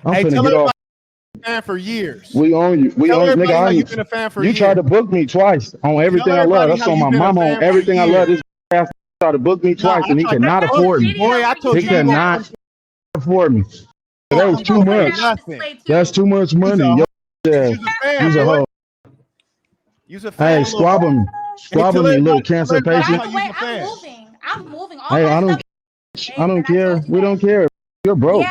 I'm Hey, finna tell get off. everybody you've been a fan for years. We own you. We Tell own you. everybody Nigga, how I you've ain't, been a fan for you years. tried to book me twice on everything I love. Everybody That's how on you've my been a mama on fan for everything I love. years. This ass tried to book me Nah, twice and he I told cannot you, afford me. boy, I told He you you gonna cannot come afford me. to That was too much. nothing. That's too much You's money. a, Yo, yeah, you's a fan, you's a boy. hoe. You's a Hey, fan, little boy. squabble me. Hey, Squabble me, little cancer By patient. the way, I'm moving. I'm moving. All Hey, my I stuff. don't care. We don't care. You're broke. Yeah,